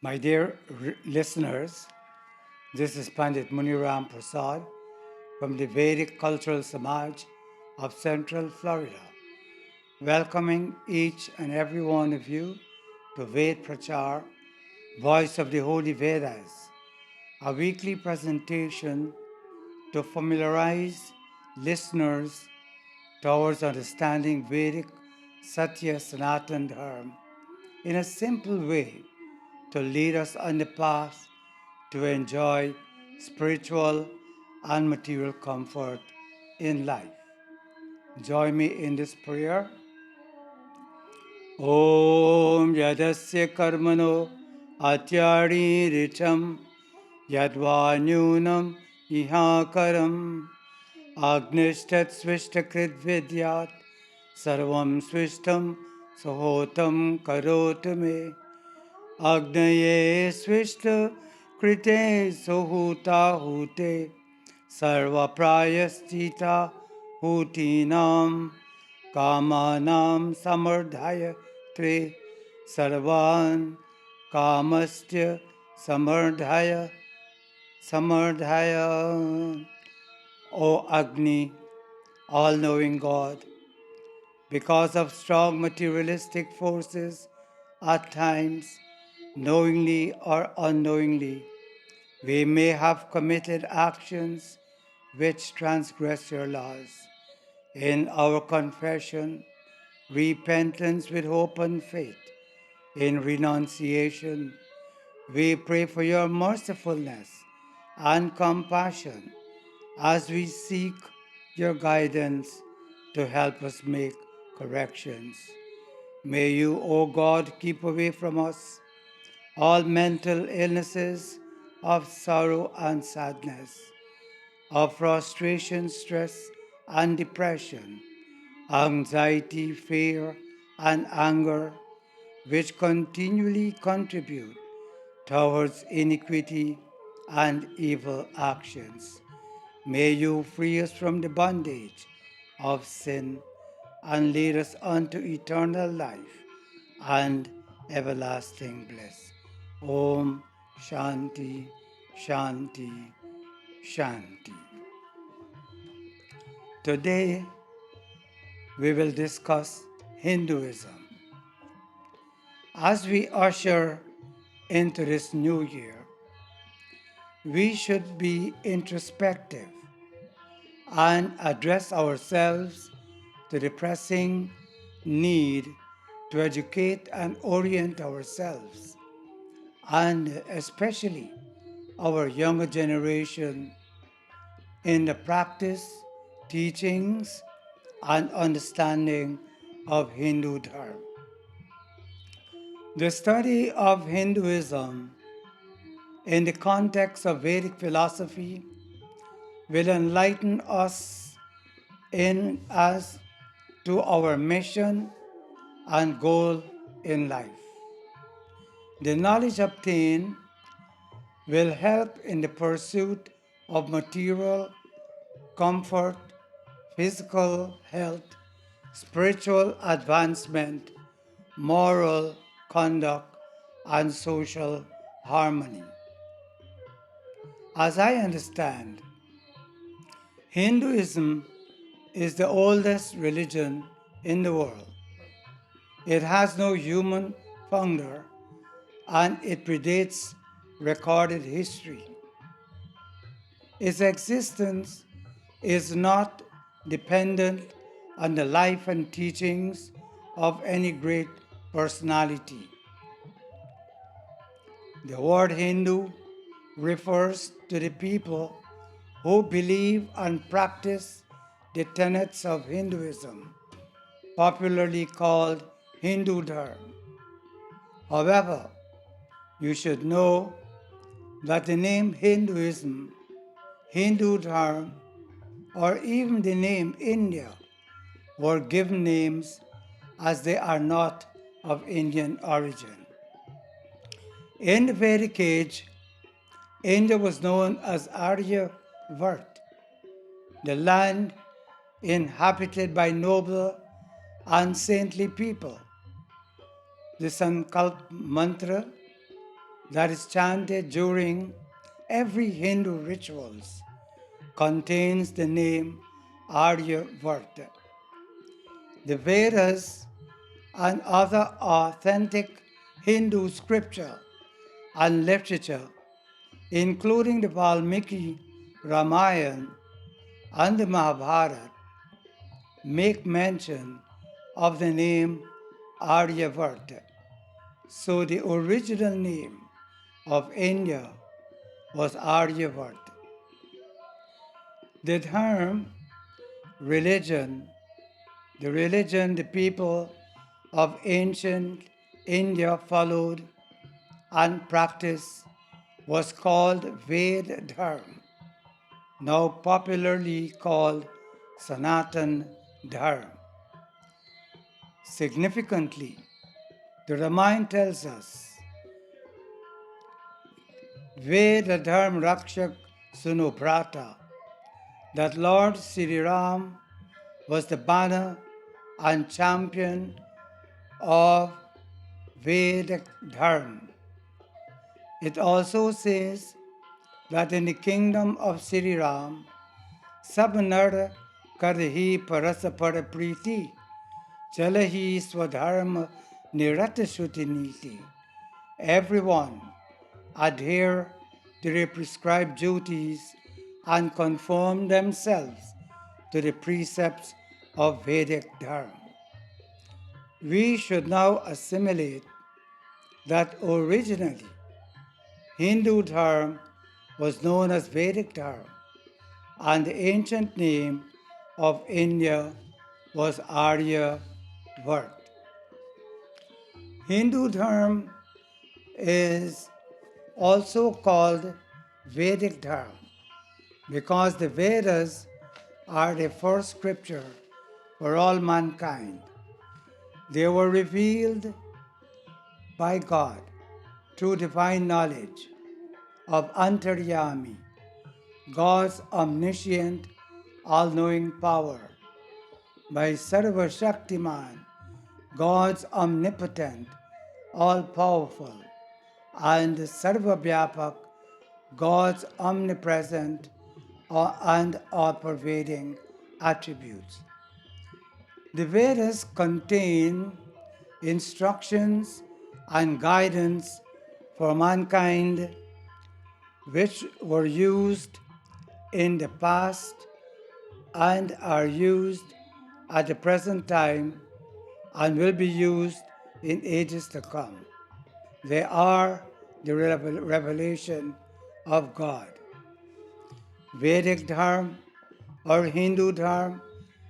My dear listeners, this is Pandit Muniram Prasad from the Vedic Cultural Samaj of Central Florida, welcoming each and every one of you to Ved Prachar, Voice of the Holy Vedas, a weekly presentation to familiarize listeners towards understanding Vedic Satya Sanatan Dharma in a simple way to lead us on the path to enjoy spiritual and material comfort in life. Join me in this prayer. Om Yadasya Karmano Atyari Richam Yadvanyunam Ihakaram Agnishtat Swishtakrit Vidyat Sarvam Swishtam Sahotam Karotame Agnaye Swishta Krite Sohuta Hute Sarva Prayastita Hutinam Kamanam Samardhaya Tre Sarvan Kamastya Samardhaya. O Agni, all knowing God, because of strong materialistic forces, at times, knowingly or unknowingly, we may have committed actions which transgress your laws. In our confession, repentance with hope and faith, in renunciation, we pray for your mercifulness and compassion as we seek your guidance to help us make corrections. May you, O God, keep away from us all mental illnesses of sorrow and sadness, of frustration, stress, and depression, anxiety, fear, and anger, which continually contribute towards iniquity and evil actions. May you free us from the bondage of sin and lead us unto eternal life and everlasting bliss. Om Shanti, Shanti, Shanti. Today we will discuss Hinduism. As we usher into this new year, we should be introspective and address ourselves to the pressing need to educate and orient ourselves, and especially our younger generation, in the practice, teachings, and understanding of Hindu Dharma. The study of Hinduism in the context of Vedic philosophy will enlighten us in as to our mission and goal in life. The knowledge obtained will help in the pursuit of material comfort, physical health, spiritual advancement, moral conduct, and social harmony. As I understand, Hinduism is the oldest religion in the world. It has no human founder and it predates recorded history. Its existence is not dependent on the life and teachings of any great personality. The word Hindu refers to the people who believe and practice the tenets of Hinduism, popularly called Hindu Dharma. However, you should know that the name Hinduism, Hindu Dharma, or even the name India were given names as they are not of Indian origin. In the Vedic age, India was known as Aryavart, the land inhabited by noble and saintly people. The Sankalp mantra, that is chanted during every Hindu rituals contains the name Aryavata. The Vedas and other authentic Hindu scripture and literature, including the Valmiki Ramayana and the Mahabharata, make mention of the name Aryavata. So the original name of India was Aryavata. The term religion, the people of ancient India followed and practiced was called Ved Dharma, now popularly called Sanatan Dharma. Significantly, the Ramayana tells us, Veda Dharma Rakshak Suno Bhrata, that Lord Sri Ram was the banner and champion of Vedic Dharma. It also says that in the kingdom of Sri Ram, Sabnar Karhi Parasapara Priti, Chalahi Swadharma Niratashruti Niti. Everyone adhere to the prescribed duties and conform themselves to the precepts of Vedic Dharma. We should now assimilate that originally Hindu Dharma was known as Vedic Dharma, and the ancient name of India was Aryavart. Hindu Dharma is also called Vedic Dharma because the Vedas are the first scripture for all mankind. They were revealed by God through divine knowledge of Antaryami, God's omniscient, all-knowing power, by Sarva Shaktiman, God's omnipotent, all-powerful, and Sarva Vyapak, God's omnipresent and all-pervading attributes. The Vedas contain instructions and guidance for mankind which were used in the past and are used at the present time and will be used in ages to come. They are the revelation of God. Vedic Dharma or Hindu Dharma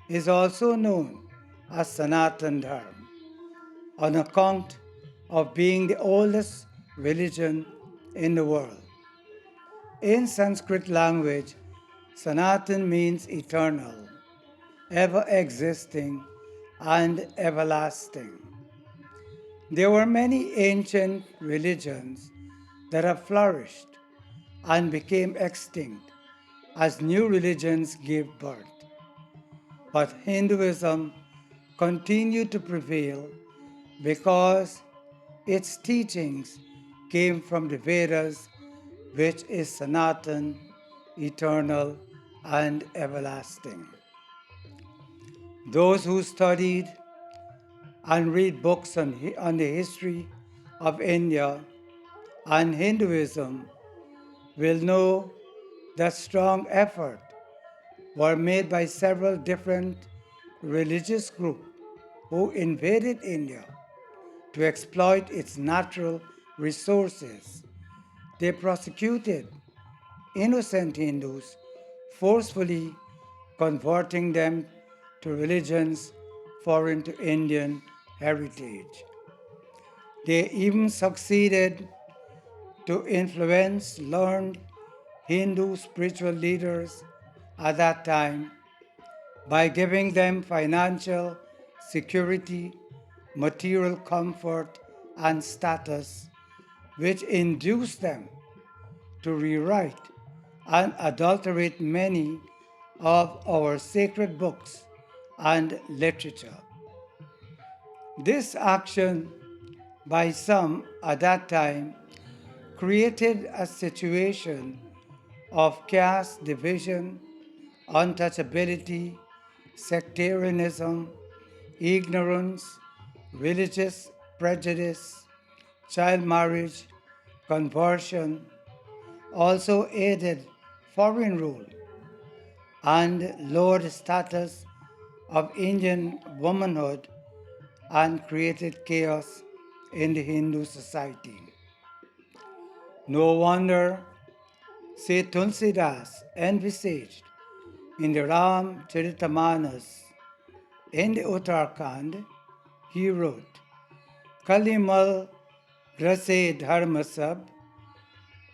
is also known as Sanatan Dharma on account of being the oldest religion in the world. In Sanskrit language, Sanatan means eternal, ever existing, and everlasting. There were many ancient religions that have flourished and became extinct as new religions gave birth. But Hinduism continued to prevail because its teachings came from the Vedas, which is Sanatan, eternal, and everlasting. Those who studied and read books on the history of India and Hinduism will know that strong effort were made by several different religious groups who invaded India to exploit its natural resources. They persecuted innocent Hindus, forcefully converting them to religions foreign to Indian heritage. They even succeeded to influence learned Hindu spiritual leaders at that time by giving them financial security, material comfort, and status, which induced them to rewrite and adulterate many of our sacred books and literature. This action by some at that time created a situation of caste division, untouchability, sectarianism, ignorance, religious prejudice, child marriage, conversion, also aided foreign rule and lowered status of Indian womanhood and created chaos in the Hindu society. No wonder Saint Tulsidas envisaged in the Ram Charitamanas in the Uttarakhand, he wrote, Kalimal Grase Dharmasab,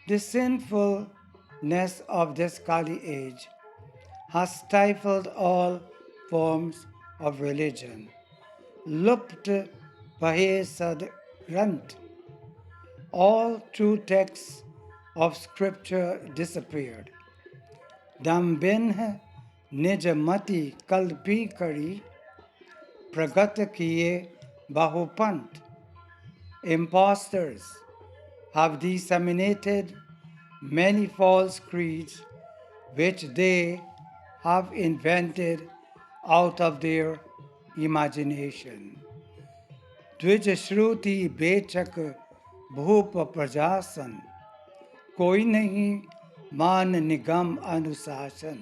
the sinfulness of this Kali age has stifled all forms of religion. Lupt Bahe Sad Granth. All true texts of scripture disappeared. Dambin Nijamati Kalpi Kari Pragat Kiye Bahupant. Impostors have disseminated many false creeds which they have invented out of their imagination. Dvijashruti Bechak Bhupa Prajasan Koi nahi Man Nigam Anusasan.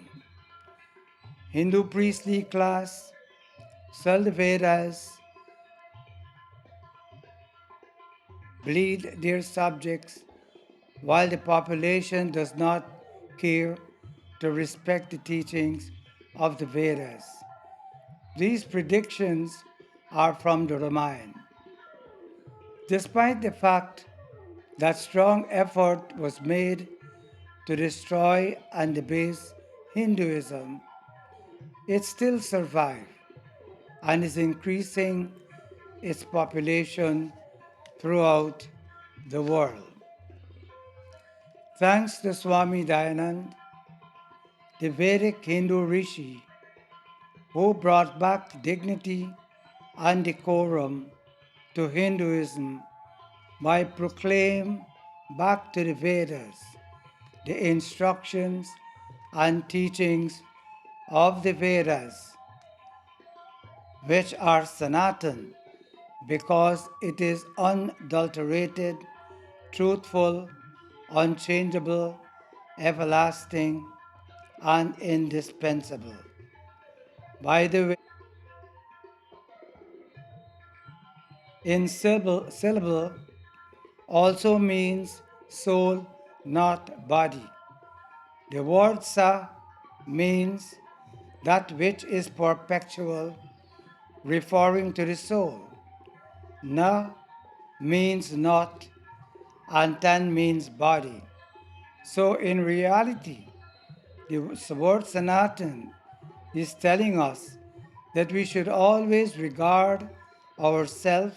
Hindu priestly class sell the Vedas, bleed their subjects, while the population does not care to respect the teachings of the Vedas. These predictions are from the Ramayana. Despite the fact that strong effort was made to destroy and debase Hinduism, it still survived and is increasing its population throughout the world. Thanks to Swami Dayanand, the Vedic Hindu rishi who brought back dignity and decorum to Hinduism by proclaiming back to the Vedas the instructions and teachings of the Vedas, which are Sanatan, because it is unadulterated, truthful, unchangeable, everlasting, and indispensable. By the way, in syllable also means soul, not body. The word sa means that which is perpetual, referring to the soul. Na means not, and tan means body. So in reality, the word Sanatan is telling us that we should always regard ourselves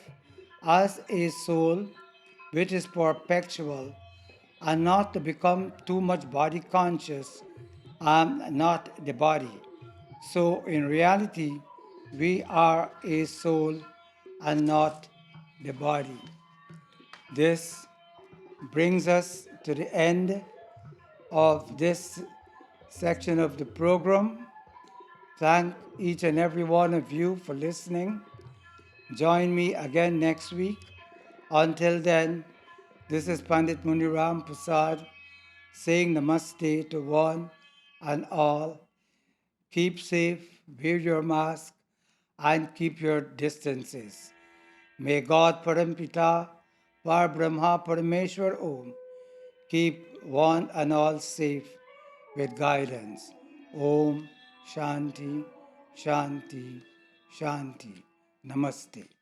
as a soul which is perpetual and not to become too much body conscious and not the body. So in reality, we are a soul and not the body. This brings us to the end of this section of the program. Thank each and every one of you for listening. Join me again next week. Until then, this is Pandit Muniram Prasad saying namaste to one and all. Keep safe, wear your mask, and keep your distances. May God Parampita, Par Brahma Parameshwar Om, keep one and all safe with guidance. Om Shanti, Shanti, Shanti. Namaste.